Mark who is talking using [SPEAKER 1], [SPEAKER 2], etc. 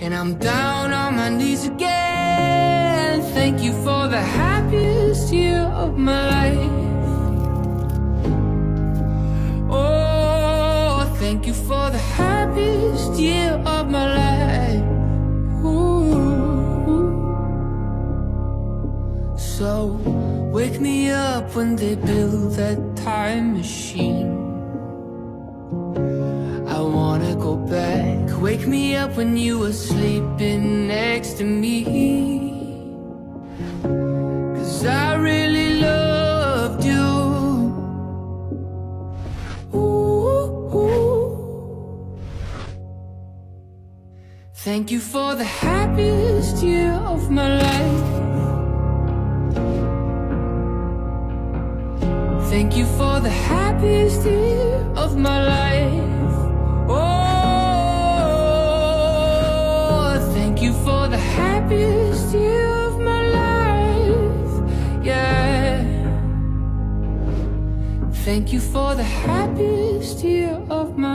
[SPEAKER 1] and I'm down on my knees again. Thank you for the happiest year of my life. Oh, thank you for the happiest year of my life. Ooh. So wake me up when they build that time machine. I wanna go back. Wake me up when you were sleeping next to me, 'cause I really loved you. Ooh, ooh. Thank you for the happiest year of my life. Thank you for the happiest year of my life. Oh, thank you for the happiest year of my life. Yeah. Thank you for the happiest year of my life.